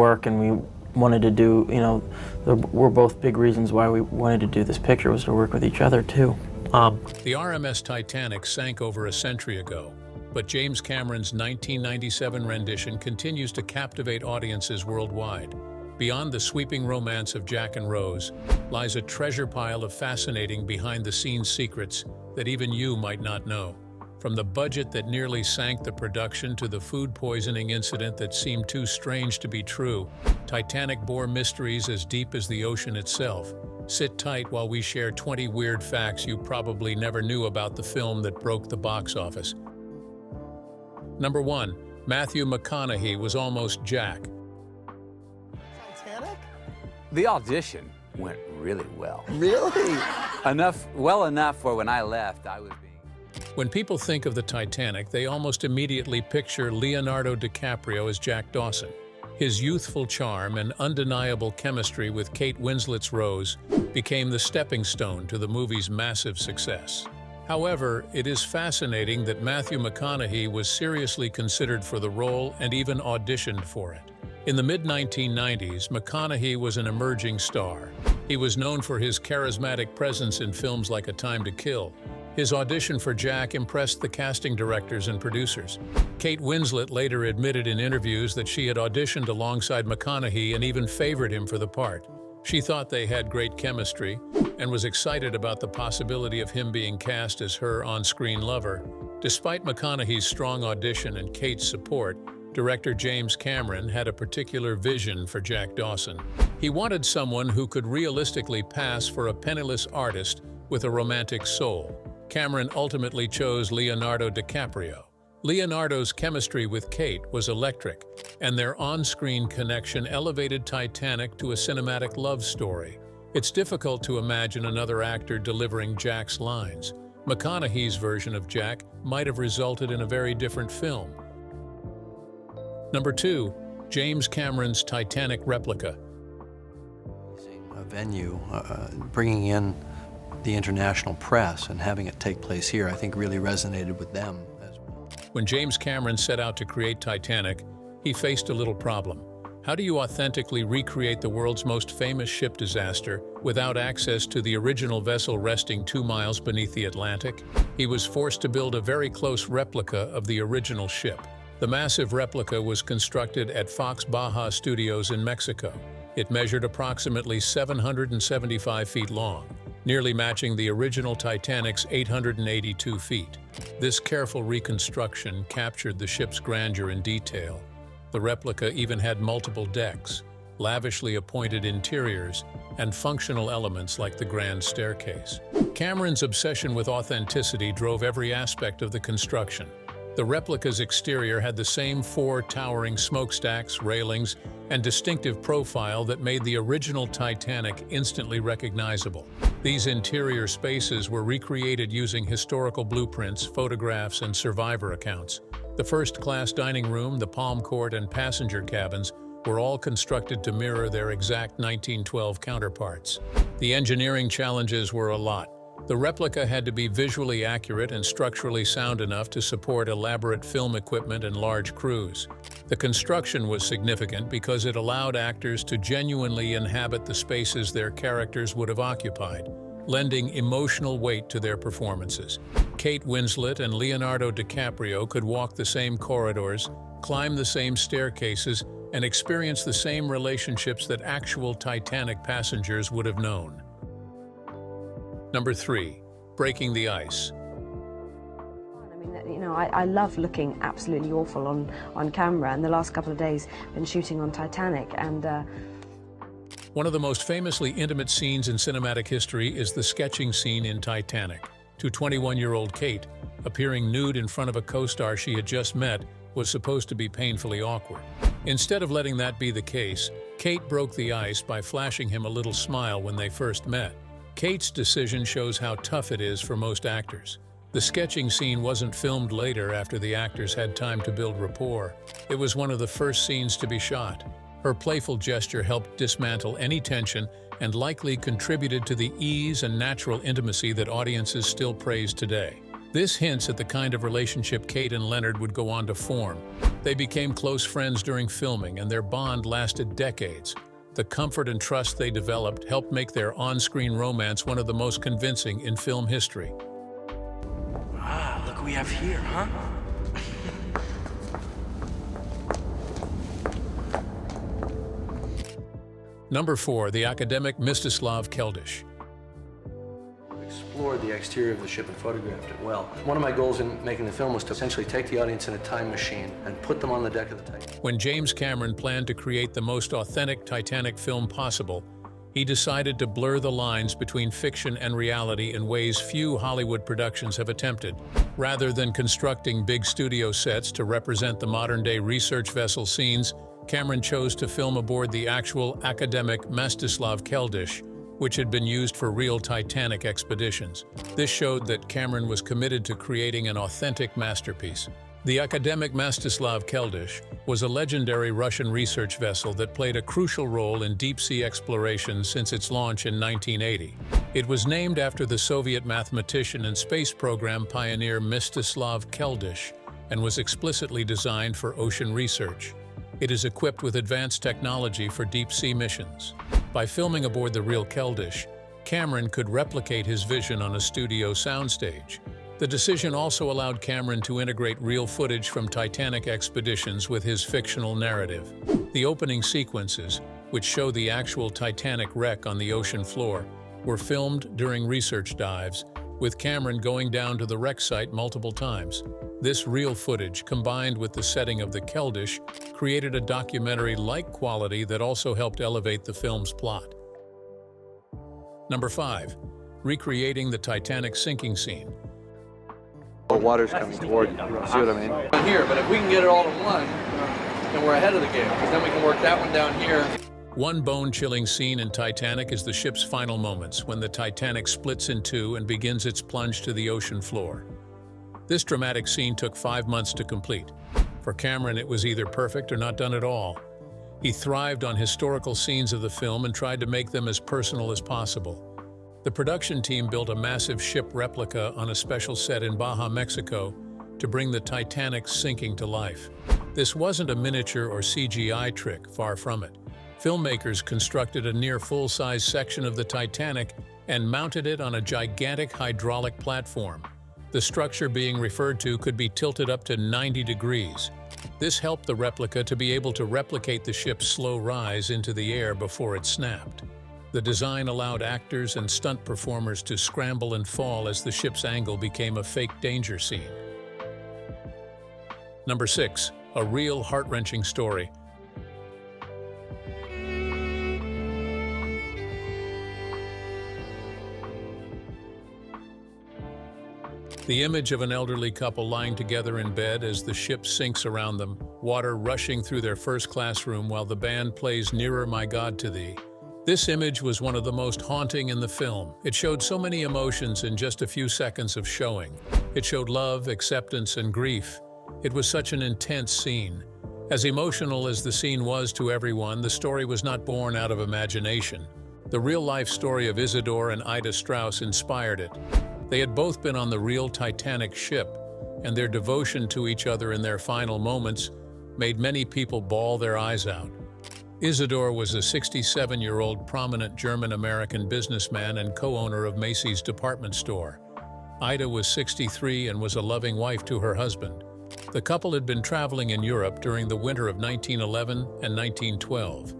work, and we wanted to do, you know, were both big reasons why we wanted to do this picture, was to work with each other too. The RMS Titanic sank over a century ago, but James Cameron's 1997 rendition continues to captivate audiences worldwide. Beyond the sweeping romance of Jack and Rose lies a treasure pile of fascinating behind-the-scenes secrets that even you might not know. From the budget that nearly sank the production to the food poisoning incident that seemed too strange to be true, Titanic bore mysteries as deep as the ocean itself. Sit tight while we share 20 weird facts you probably never knew about the film that broke the box office. Number 1. Matthew McConaughey was almost Jack. Titanic? The audition went really well. Really? Well enough for when I left, I was being... When people think of the Titanic, they almost immediately picture Leonardo DiCaprio as Jack Dawson. His youthful charm and undeniable chemistry with Kate Winslet's Rose became the stepping stone to the movie's massive success. However, it is fascinating that Matthew McConaughey was seriously considered for the role and even auditioned for it. In the mid-1990s, McConaughey was an emerging star. He was known for his charismatic presence in films like A Time to Kill. His audition for Jack impressed the casting directors and producers. Kate Winslet later admitted in interviews that she had auditioned alongside McConaughey and even favored him for the part. She thought they had great chemistry and was excited about the possibility of him being cast as her on-screen lover. Despite McConaughey's strong audition and Kate's support, director James Cameron had a particular vision for Jack Dawson. He wanted someone who could realistically pass for a penniless artist with a romantic soul. Cameron ultimately chose Leonardo DiCaprio. Leonardo's chemistry with Kate was electric, and their on-screen connection elevated Titanic to a cinematic love story. It's difficult to imagine another actor delivering Jack's lines. McConaughey's version of Jack might have resulted in a very different film. Number 2. James Cameron's Titanic replica. A venue, bringing in the international press and having it take place here, I think really resonated with them as well. When James Cameron set out to create Titanic, he faced a little problem. How do you authentically recreate the world's most famous ship disaster without access to the original vessel resting 2 miles beneath the Atlantic? He was forced to build a very close replica of the original ship. The massive replica was constructed at Fox Baja Studios in Mexico. It measured approximately 775 feet long, nearly matching the original Titanic's 882 feet. This careful reconstruction captured the ship's grandeur in detail. The replica even had multiple decks, lavishly appointed interiors, and functional elements like the grand staircase. Cameron's obsession with authenticity drove every aspect of the construction. The replica's exterior had the same 4 towering smokestacks, railings, and distinctive profile that made the original Titanic instantly recognizable. These interior spaces were recreated using historical blueprints, photographs, and survivor accounts. The first-class dining room, the palm court, and passenger cabins were all constructed to mirror their exact 1912 counterparts. The engineering challenges were a lot. The replica had to be visually accurate and structurally sound enough to support elaborate film equipment and large crews. The construction was significant because it allowed actors to genuinely inhabit the spaces their characters would have occupied, lending emotional weight to their performances. Kate Winslet and Leonardo DiCaprio could walk the same corridors, climb the same staircases, and experience the same relationships that actual Titanic passengers would have known. Number 3. Breaking the ice. I mean, you know, I love looking absolutely awful on camera, and the last couple of days I've been shooting on Titanic, and One of the most famously intimate scenes in cinematic history is the sketching scene in Titanic. To 21-year-old Kate, appearing nude in front of a co-star she had just met was supposed to be painfully awkward. Instead of letting that be the case, Kate broke the ice by flashing him a little smile when they first met. Kate's decision shows how tough it is for most actors. The sketching scene wasn't filmed later after the actors had time to build rapport. It was one of the first scenes to be shot. Her playful gesture helped dismantle any tension and likely contributed to the ease and natural intimacy that audiences still praise today. This hints at the kind of relationship Kate and Leonard would go on to form. They became close friends during filming, and their bond lasted decades. The comfort and trust they developed helped make their on-screen romance one of the most convincing in film history. Ah, look what we have here, huh? Number 4, the academic Mstislav Keldysh. Explored the exterior of the ship and photographed it well. One of my goals in making the film was to essentially take the audience in a time machine and put them on the deck of the Titanic. When James Cameron planned to create the most authentic Titanic film possible, he decided to blur the lines between fiction and reality in ways few Hollywood productions have attempted. Rather than constructing big studio sets to represent the modern-day research vessel scenes, Cameron chose to film aboard the actual academic Mstislav Keldysh, which had been used for real Titanic expeditions. This showed that Cameron was committed to creating an authentic masterpiece. The academic Mstislav Keldysh was a legendary Russian research vessel that played a crucial role in deep-sea exploration since its launch in 1980. It was named after the Soviet mathematician and space program pioneer Mstislav Keldysh and was explicitly designed for ocean research. It is equipped with advanced technology for deep-sea missions. By filming aboard the real Keldysh, Cameron could replicate his vision on a studio soundstage. The decision also allowed Cameron to integrate real footage from Titanic expeditions with his fictional narrative. The opening sequences, which show the actual Titanic wreck on the ocean floor, were filmed during research dives, with Cameron going down to the wreck site multiple times. This real footage, combined with the setting of the Keldysh, created a documentary-like quality that also helped elevate the film's plot. Number 5. Recreating the Titanic sinking scene. The water's coming toward you. See what I mean? Here, but if we can get it all in one, then we're ahead of the game, because then we can work that one down here. One bone-chilling scene in Titanic is the ship's final moments, when the Titanic splits in two and begins its plunge to the ocean floor. This dramatic scene took 5 months to complete. For Cameron, it was either perfect or not done at all. He thrived on historical scenes of the film and tried to make them as personal as possible. The production team built a massive ship replica on a special set in Baja, Mexico, to bring the Titanic's sinking to life. This wasn't a miniature or CGI trick, far from it. Filmmakers constructed a near full-size section of the Titanic and mounted it on a gigantic hydraulic platform. The structure being referred to could be tilted up to 90 degrees. This helped the replica to be able to replicate the ship's slow rise into the air before it snapped. The design allowed actors and stunt performers to scramble and fall as the ship's angle became a fake danger scene. Number 6. A real heart-wrenching story. The image of an elderly couple lying together in bed as the ship sinks around them, water rushing through their first-class room while the band plays Nearer My God to Thee. This image was one of the most haunting in the film. It showed so many emotions in just a few seconds of showing. It showed love, acceptance, and grief. It was such an intense scene. As emotional as the scene was to everyone, the story was not born out of imagination. The real-life story of Isidore and Ida Strauss inspired it. They had both been on the real Titanic ship, and their devotion to each other in their final moments made many people bawl their eyes out. Isidore was a 67-year-old prominent German-American businessman and co-owner of Macy's department store. Ida was 63 and was a loving wife to her husband. The couple had been traveling in Europe during the winter of 1911 and 1912.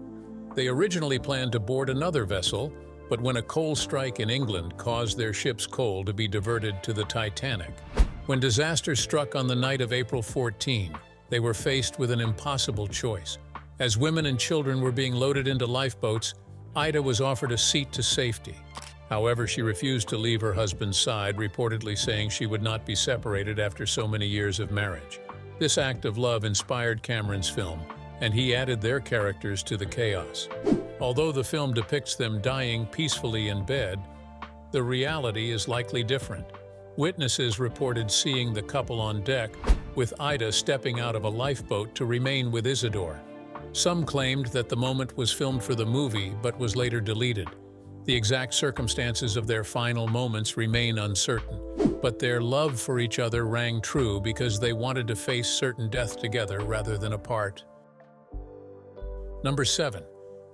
They originally planned to board another vessel, but when a coal strike in England caused their ship's coal to be diverted to the Titanic. When disaster struck on the night of April 14, they were faced with an impossible choice. As women and children were being loaded into lifeboats, Ida was offered a seat to safety. However, she refused to leave her husband's side, reportedly saying she would not be separated after so many years of marriage. This act of love inspired Cameron's film, and he added their characters to the chaos. Although the film depicts them dying peacefully in bed, the reality is likely different. Witnesses reported seeing the couple on deck, with Ida stepping out of a lifeboat to remain with Isidore. Some claimed that the moment was filmed for the movie but was later deleted. The exact circumstances of their final moments remain uncertain, but their love for each other rang true because they wanted to face certain death together rather than apart. Number 7.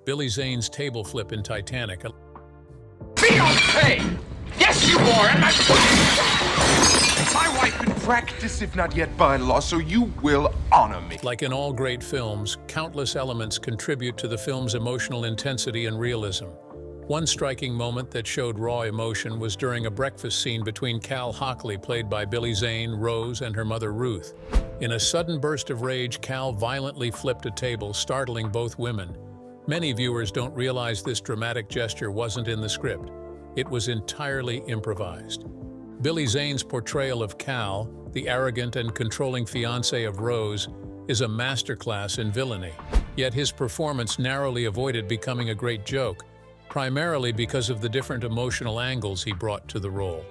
Billy Zane's table flip in Titanic. Fiancé! Yes, you are, and my wife in practice, if not yet by law, so you will honor me. Like in all great films, countless elements contribute to the film's emotional intensity and realism. One striking moment that showed raw emotion was during a breakfast scene between Cal Hockley, played by Billy Zane, Rose, and her mother Ruth. In a sudden burst of rage, Cal violently flipped a table, startling both women. Many viewers don't realize this dramatic gesture wasn't in the script. It was entirely improvised. Billy Zane's portrayal of Cal, the arrogant and controlling fiancé of Rose, is a masterclass in villainy. Yet his performance narrowly avoided becoming a great joke, primarily because of the different emotional angles he brought to the role.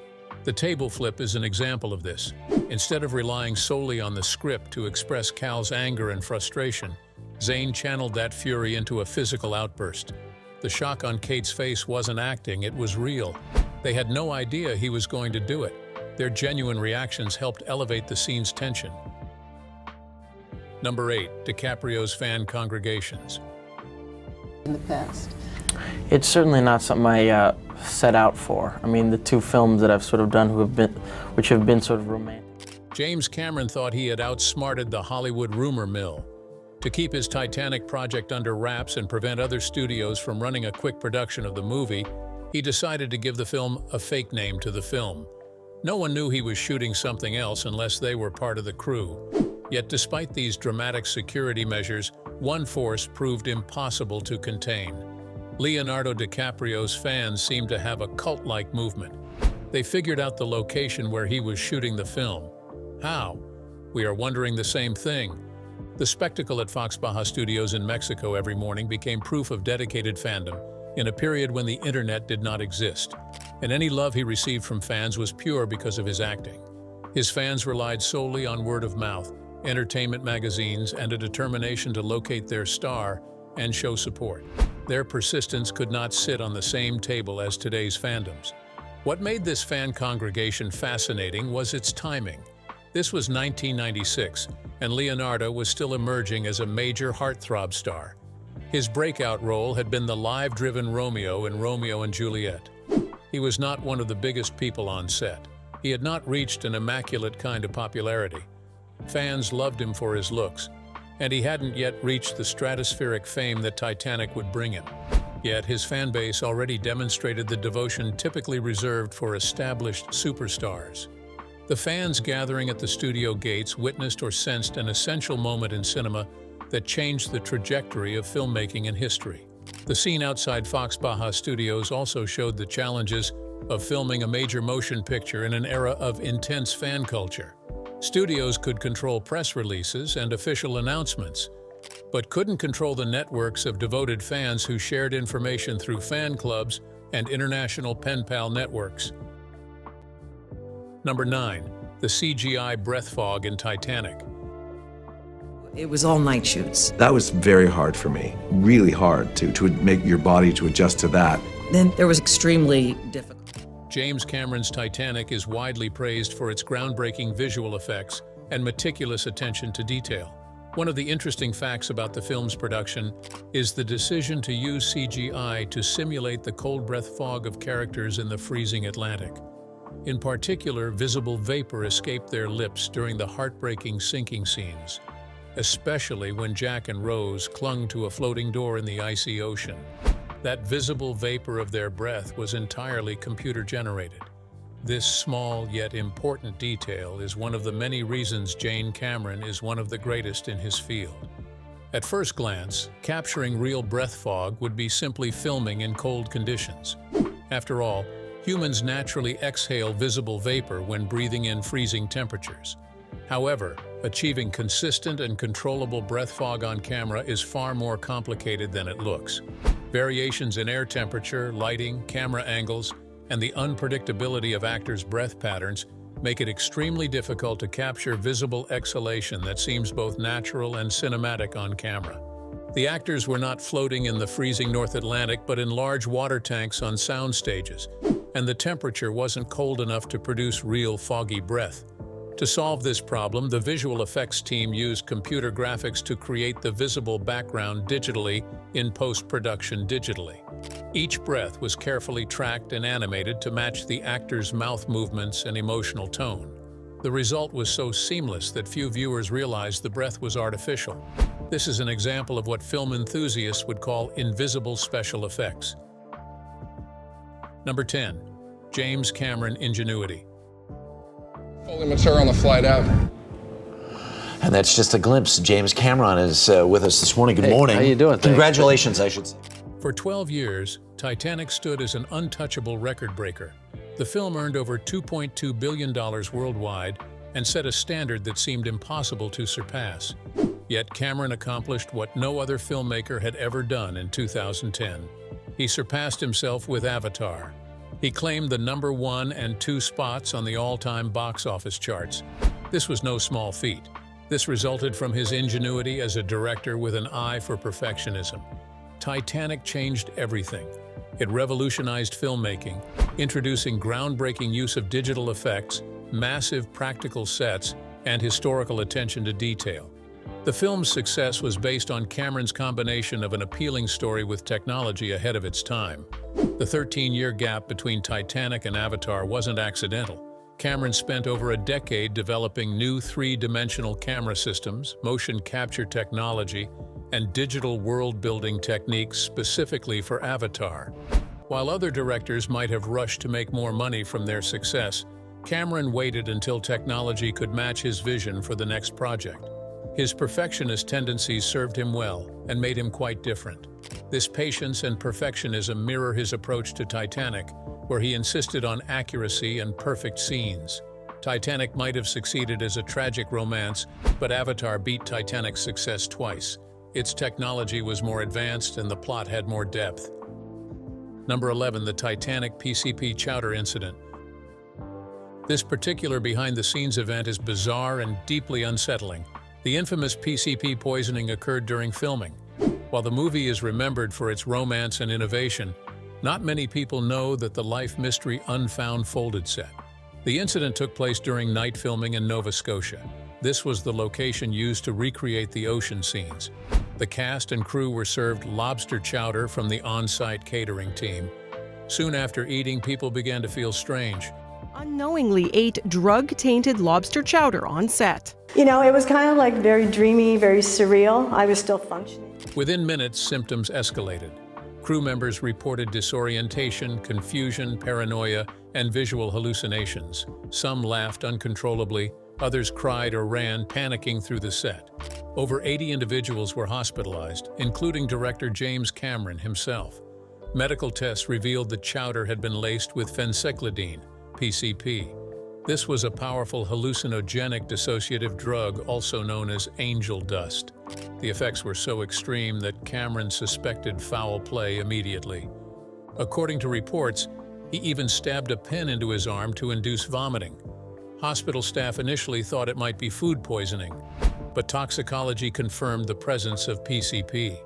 The table flip is an example of this. Instead of relying solely on the script to express Cal's anger and frustration, Zane channeled that fury into a physical outburst. The shock on Kate's face wasn't acting, it was real. They had no idea he was going to do it. Their genuine reactions helped elevate the scene's tension. Number 8. DiCaprio's fan congregations. In the past. It's certainly not something I set out for. I mean, the two films that I've sort of done which have been sort of romantic. James Cameron thought he had outsmarted the Hollywood rumor mill. To keep his Titanic project under wraps and prevent other studios from running a quick production of the movie, he decided to give the film a fake name to the film. No one knew he was shooting something else unless they were part of the crew. Yet despite these dramatic security measures, one force proved impossible to contain. Leonardo DiCaprio's fans seemed to have a cult-like movement. They figured out the location where he was shooting the film. How? We are wondering the same thing. The spectacle at Fox Baja Studios in Mexico every morning became proof of dedicated fandom in a period when the internet did not exist, and any love he received from fans was pure because of his acting. His fans relied solely on word of mouth, entertainment magazines, and a determination to locate their star and show support. Their persistence could not sit on the same table as today's fandoms. What made this fan congregation fascinating was its timing. This was 1996, and Leonardo was still emerging as a major heartthrob star. His breakout role had been the live-driven Romeo in Romeo and Juliet. He was not one of the biggest people on set. He had not reached an immaculate kind of popularity. Fans loved him for his looks, and he hadn't yet reached the stratospheric fame that Titanic would bring him. Yet his fan base already demonstrated the devotion typically reserved for established superstars. The fans gathering at the studio gates witnessed or sensed an essential moment in cinema that changed the trajectory of filmmaking and history. The scene outside Fox Baja Studios also showed the challenges of filming a major motion picture in an era of intense fan culture. Studios could control press releases and official announcements, but couldn't control the networks of devoted fans who shared information through fan clubs and international pen pal networks. Number 9. The CGI breath fog in Titanic. It was all night shoots. That was very hard for me, really hard to make your body to adjust to that. Then there was extremely difficult. James Cameron's Titanic is widely praised for its groundbreaking visual effects and meticulous attention to detail. One of the interesting facts about the film's production is the decision to use CGI to simulate the cold breath fog of characters in the freezing Atlantic. In particular, visible vapor escaped their lips during the heartbreaking sinking scenes, especially when Jack and Rose clung to a floating door in the icy ocean. That visible vapor of their breath was entirely computer-generated. This small yet important detail is one of the many reasons James Cameron is one of the greatest in his field. At first glance, capturing real breath fog would be simply filming in cold conditions. After all, humans naturally exhale visible vapor when breathing in freezing temperatures. However, achieving consistent and controllable breath fog on camera is far more complicated than it looks. Variations in air temperature, lighting, camera angles, and the unpredictability of actors' breath patterns make it extremely difficult to capture visible exhalation that seems both natural and cinematic on camera. The actors were not floating in the freezing North Atlantic, but in large water tanks on sound stages, and the temperature wasn't cold enough to produce real foggy breath. To solve this problem, the visual effects team used computer graphics to create the visible background digitally in post-production digitally. Each breath was carefully tracked and animated to match the actor's mouth movements and emotional tone. The result was so seamless that few viewers realized the breath was artificial. This is an example of what film enthusiasts would call invisible special effects. Number 10. James Cameron ingenuity. Fully mature on the flight out. And that's just a glimpse. James Cameron is with us this morning. Good morning. How you doing? Congratulations, I should say. For 12 years, Titanic stood as an untouchable record breaker. The film earned over $2.2 billion worldwide and set a standard that seemed impossible to surpass. Yet Cameron accomplished what no other filmmaker had ever done in 2010. He surpassed himself with Avatar. He claimed the number 1 and 2 spots on the all-time box office charts. This was no small feat. This resulted from his ingenuity as a director with an eye for perfectionism. Titanic changed everything. It revolutionized filmmaking, introducing groundbreaking use of digital effects, massive practical sets, and historical attention to detail. The film's success was based on Cameron's combination of an appealing story with technology ahead of its time. The 13-year gap between Titanic and Avatar wasn't accidental. Cameron spent over a decade developing new three-dimensional camera systems, motion capture technology, and digital world-building techniques specifically for Avatar. While other directors might have rushed to make more money from their success, Cameron waited until technology could match his vision for the next project. His perfectionist tendencies served him well and made him quite different. This patience and perfectionism mirror his approach to Titanic, where he insisted on accuracy and perfect scenes. Titanic might have succeeded as a tragic romance, but Avatar beat Titanic's success twice. Its technology was more advanced and the plot had more depth. Number 11. The Titanic PCP chowder incident. This particular behind-the-scenes event is bizarre and deeply unsettling. The infamous PCP poisoning occurred during filming. While the movie is remembered for its romance and innovation, not many people know that the life mystery unfolded set. The incident took place during night filming in Nova Scotia. This was the location used to recreate the ocean scenes. The cast and crew were served lobster chowder from the on-site catering team. Soon after eating, people began to feel strange. Unknowingly ate drug-tainted lobster chowder on set. You know, it was kind of like very dreamy, very surreal. I was still functioning. Within minutes, symptoms escalated. Crew members reported disorientation, confusion, paranoia, and visual hallucinations. Some laughed uncontrollably, others cried or ran, panicking through the set. Over 80 individuals were hospitalized, including director James Cameron himself. Medical tests revealed the chowder had been laced with phencyclidine, PCP. This was a powerful hallucinogenic dissociative drug also known as angel dust. The effects were so extreme that Cameron suspected foul play immediately. According to reports, he even stabbed a pin into his arm to induce vomiting. Hospital staff initially thought it might be food poisoning, but toxicology confirmed the presence of PCP.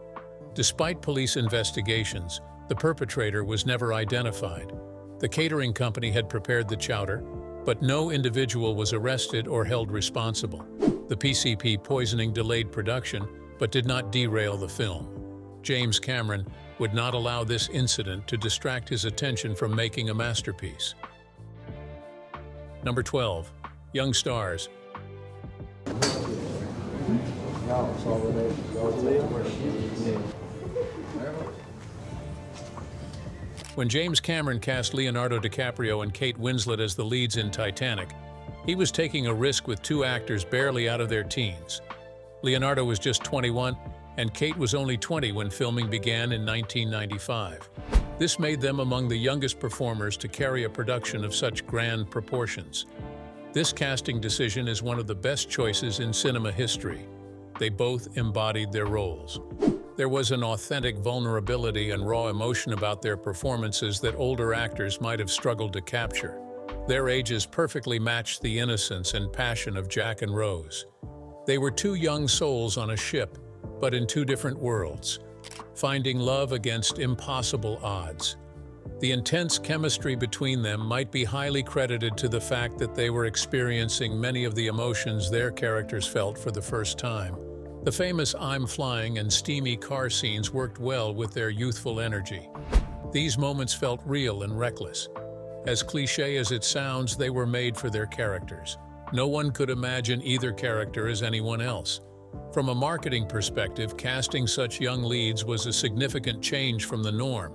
Despite police investigations, the perpetrator was never identified. The catering company had prepared the chowder, but no individual was arrested or held responsible. The PCP poisoning delayed production, but did not derail the film. James Cameron would not allow this incident to distract his attention from making a masterpiece. Number 12. Young stars. When James Cameron cast Leonardo DiCaprio and Kate Winslet as the leads in Titanic, he was taking a risk with two actors barely out of their teens. Leonardo was just 21, and Kate was only 20 when filming began in 1995. This made them among the youngest performers to carry a production of such grand proportions. This casting decision is one of the best choices in cinema history. They both embodied their roles. There was an authentic vulnerability and raw emotion about their performances that older actors might have struggled to capture. Their ages perfectly matched the innocence and passion of Jack and Rose. They were two young souls on a ship, but in two different worlds, finding love against impossible odds. The intense chemistry between them might be highly credited to the fact that they were experiencing many of the emotions their characters felt for the first time. The famous "I'm flying" and steamy car scenes worked well with their youthful energy. These moments felt real and reckless. As cliché as it sounds, they were made for their characters. No one could imagine either character as anyone else. From a marketing perspective, casting such young leads was a significant change from the norm.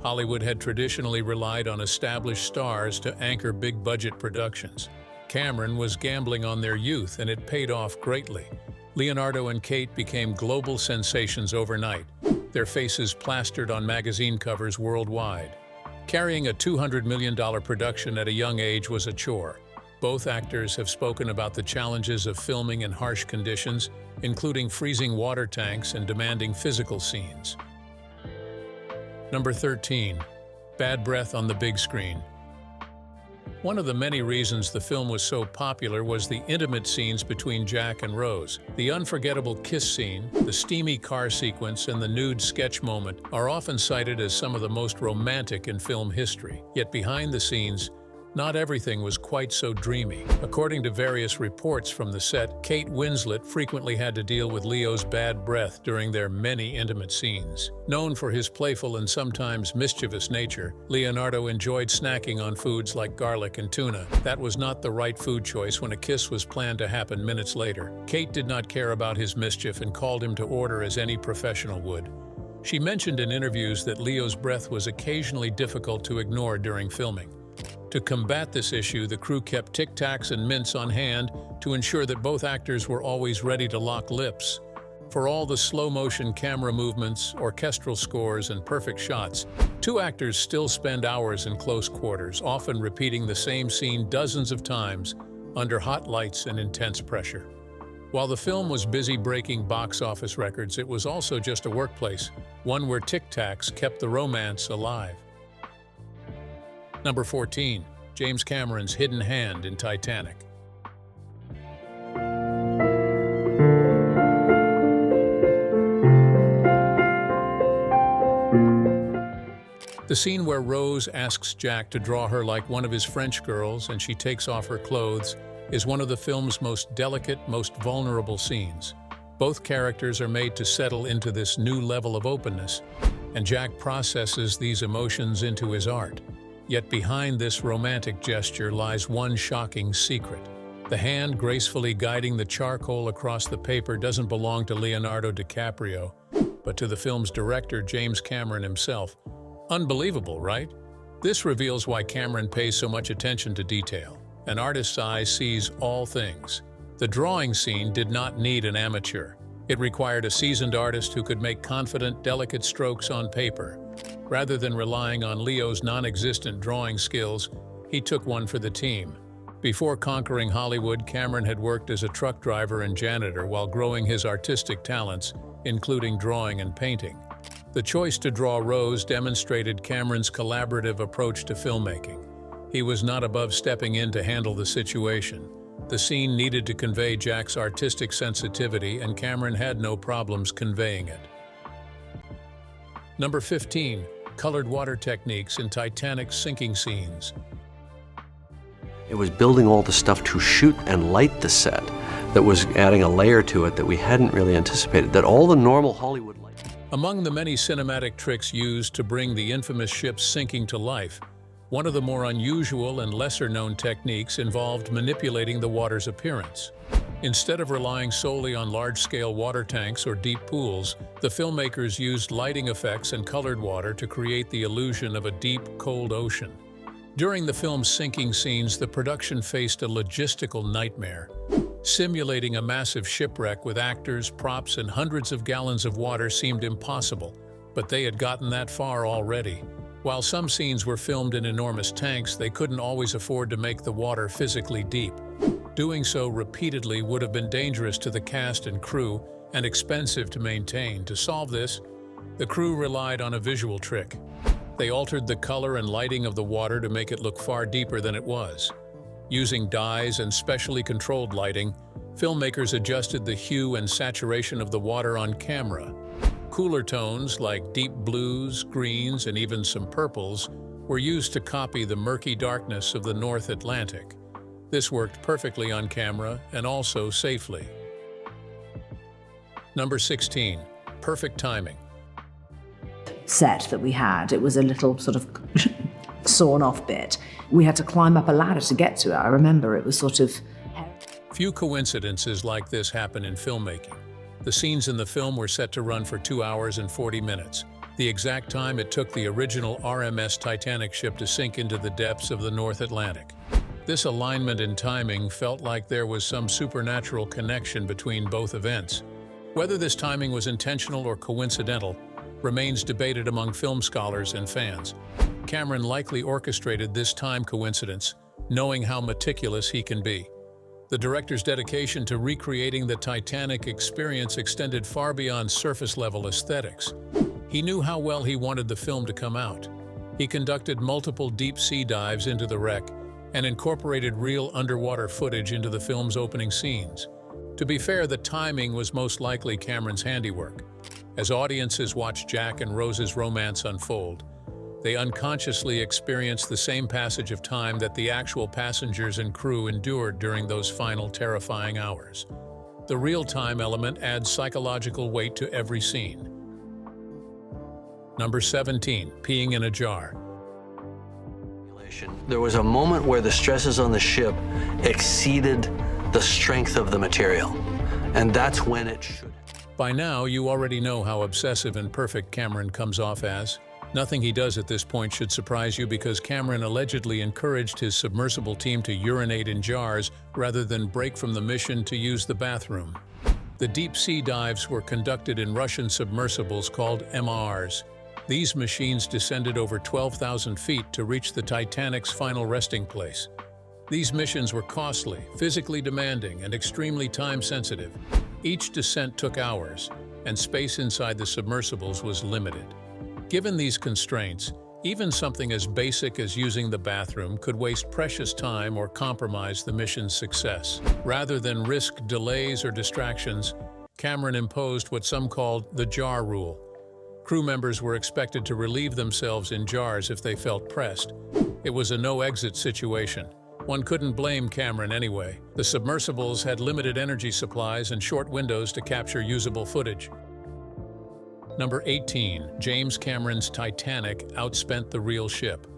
Hollywood had traditionally relied on established stars to anchor big-budget productions. Cameron was gambling on their youth, and it paid off greatly. Leonardo and Kate became global sensations overnight, their faces plastered on magazine covers worldwide. Carrying a $200 million production at a young age was a chore. Both actors have spoken about the challenges of filming in harsh conditions, including freezing water tanks and demanding physical scenes. Number 13. Bad breath on the big screen. One of the many reasons the film was so popular was the intimate scenes between Jack and Rose. The unforgettable kiss scene, the steamy car sequence, and the nude sketch moment are often cited as some of the most romantic in film history. Yet behind the scenes, not everything was quite so dreamy. According to various reports from the set, Kate Winslet frequently had to deal with Leo's bad breath during their many intimate scenes. Known for his playful and sometimes mischievous nature, Leonardo enjoyed snacking on foods like garlic and tuna. That was not the right food choice when a kiss was planned to happen minutes later. Kate did not care about his mischief and called him to order as any professional would. She mentioned in interviews that Leo's breath was occasionally difficult to ignore during filming. To combat this issue, the crew kept Tic Tacs and mints on hand to ensure that both actors were always ready to lock lips. For all the slow-motion camera movements, orchestral scores, and perfect shots, two actors still spend hours in close quarters, often repeating the same scene dozens of times under hot lights and intense pressure. While the film was busy breaking box office records, it was also just a workplace, one where Tic Tacs kept the romance alive. Number 14. James Cameron's hidden hand in Titanic. The scene where Rose asks Jack to draw her like one of his French girls and she takes off her clothes is one of the film's most delicate, most vulnerable scenes. Both characters are made to settle into this new level of openness, and Jack processes these emotions into his art. Yet behind this romantic gesture lies one shocking secret. The hand gracefully guiding the charcoal across the paper doesn't belong to Leonardo DiCaprio, but to the film's director, James Cameron himself. Unbelievable, right? This reveals why Cameron pays so much attention to detail. An artist's eye sees all things. The drawing scene did not need an amateur. It required a seasoned artist who could make confident, delicate strokes on paper. Rather than relying on Leo's non-existent drawing skills, he took one for the team. Before conquering Hollywood, Cameron had worked as a truck driver and janitor while growing his artistic talents, including drawing and painting. The choice to draw Rose demonstrated Cameron's collaborative approach to filmmaking. He was not above stepping in to handle the situation. The scene needed to convey Jack's artistic sensitivity, and Cameron had no problems conveying it. Number 15. Colored water techniques in Titanic's sinking scenes. It was building all the stuff to shoot and light the set that was adding a layer to it that we hadn't really anticipated, that all the normal Hollywood lighting. Among the many cinematic tricks used to bring the infamous ship's sinking to life, one of the more unusual and lesser-known techniques involved manipulating the water's appearance. Instead of relying solely on large-scale water tanks or deep pools, the filmmakers used lighting effects and colored water to create the illusion of a deep, cold ocean. During the film's sinking scenes, the production faced a logistical nightmare. Simulating a massive shipwreck with actors, props, and hundreds of gallons of water seemed impossible, but they had gotten that far already. While some scenes were filmed in enormous tanks, they couldn't always afford to make the water physically deep. Doing so repeatedly would have been dangerous to the cast and crew and expensive to maintain. To solve this, the crew relied on a visual trick. They altered the color and lighting of the water to make it look far deeper than it was. Using dyes and specially controlled lighting, filmmakers adjusted the hue and saturation of the water on camera. Cooler tones like deep blues, greens, and even some purples were used to copy the murky darkness of the North Atlantic. This worked perfectly on camera and also safely. Number 16. Perfect timing. Set that we had, it was a little sort of sawn off bit. We had to climb up a ladder to get to it. I remember it was sort of... Few coincidences like this happen in filmmaking. The scenes in the film were set to run for 2 hours and 40 minutes, the exact time it took the original RMS Titanic ship to sink into the depths of the North Atlantic. This alignment in timing felt like there was some supernatural connection between both events. Whether this timing was intentional or coincidental remains debated among film scholars and fans. Cameron likely orchestrated this time coincidence, knowing how meticulous he can be. The director's dedication to recreating the Titanic experience extended far beyond surface-level aesthetics. He knew how well he wanted the film to come out. He conducted multiple deep-sea dives into the wreck and incorporated real underwater footage into the film's opening scenes. To be fair, the timing was most likely Cameron's handiwork. As audiences watched Jack and Rose's romance unfold, they unconsciously experienced the same passage of time that the actual passengers and crew endured during those final terrifying hours. The real-time element adds psychological weight to every scene. Number 17. Peeing in a jar. There was a moment where the stresses on the ship exceeded the strength of the material, and that's when it should. By now, you already know how obsessive and perfect Cameron comes off as. Nothing he does at this point should surprise you because Cameron allegedly encouraged his submersible team to urinate in jars rather than break from the mission to use the bathroom. The deep-sea dives were conducted in Russian submersibles called MRs. These machines descended over 12,000 feet to reach the Titanic's final resting place. These missions were costly, physically demanding, and extremely time-sensitive. Each descent took hours, and space inside the submersibles was limited. Given these constraints, even something as basic as using the bathroom could waste precious time or compromise the mission's success. Rather than risk delays or distractions, Cameron imposed what some called the jar rule. Crew members were expected to relieve themselves in jars if they felt pressed. It was a no-exit situation. One couldn't blame Cameron anyway. The submersibles had limited energy supplies and short windows to capture usable footage. Number 18. James Cameron's Titanic outspent the real ship.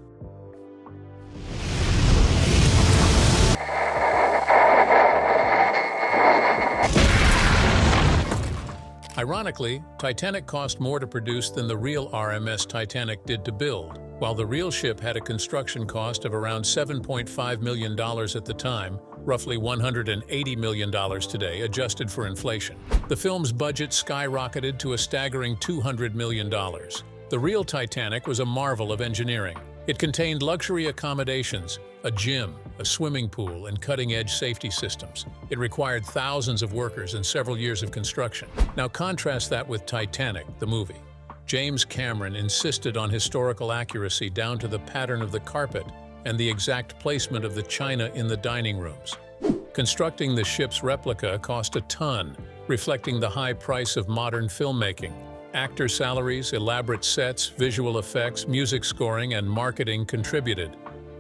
Ironically, Titanic cost more to produce than the real RMS Titanic did to build. While the real ship had a construction cost of around $7.5 million at the time, roughly $180 million today, adjusted for inflation. The film's budget skyrocketed to a staggering $200 million. The real Titanic was a marvel of engineering. It contained luxury accommodations, a gym, a swimming pool, and cutting-edge safety systems. It required thousands of workers and several years of construction. Now contrast that with Titanic, the movie. James Cameron insisted on historical accuracy down to the pattern of the carpet and the exact placement of the china in the dining rooms. Constructing the ship's replica cost a ton, reflecting the high price of modern filmmaking. Actor salaries, elaborate sets, visual effects, music scoring, and marketing contributed.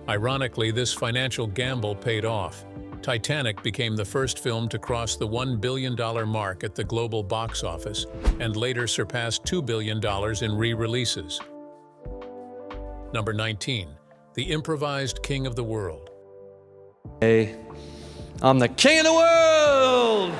Ironically, this financial gamble paid off. Titanic became the first film to cross the $1 billion mark at the global box office and later surpassed $2 billion in re-releases. Number 19. The improvised king of the world. Hey, I'm the king of the world!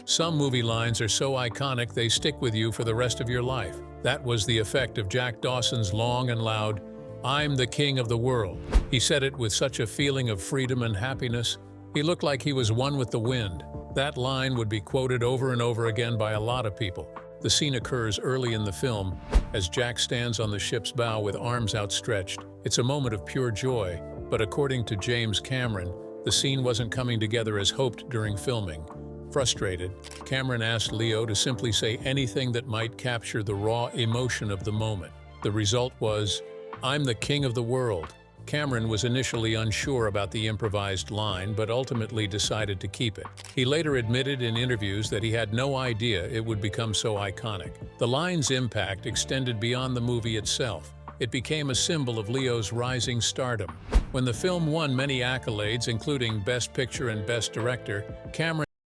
Some movie lines are so iconic they stick with you for the rest of your life. That was the effect of Jack Dawson's long and loud, "I'm the king of the world." He said it with such a feeling of freedom and happiness. He looked like he was one with the wind. That line would be quoted over and over again by a lot of people. The scene occurs early in the film as Jack stands on the ship's bow with arms outstretched. It's a moment of pure joy, but according to James Cameron, the scene wasn't coming together as hoped during filming. Frustrated, Cameron asked Leo to simply say anything that might capture the raw emotion of the moment. The result was, "I'm the king of the world." Cameron was initially unsure about the improvised line, but ultimately decided to keep it. He later admitted in interviews that he had no idea it would become so iconic. The line's impact extended beyond the movie itself. It became a symbol of Leo's rising stardom. When the film won many accolades, including Best Picture and Best Director, Cameron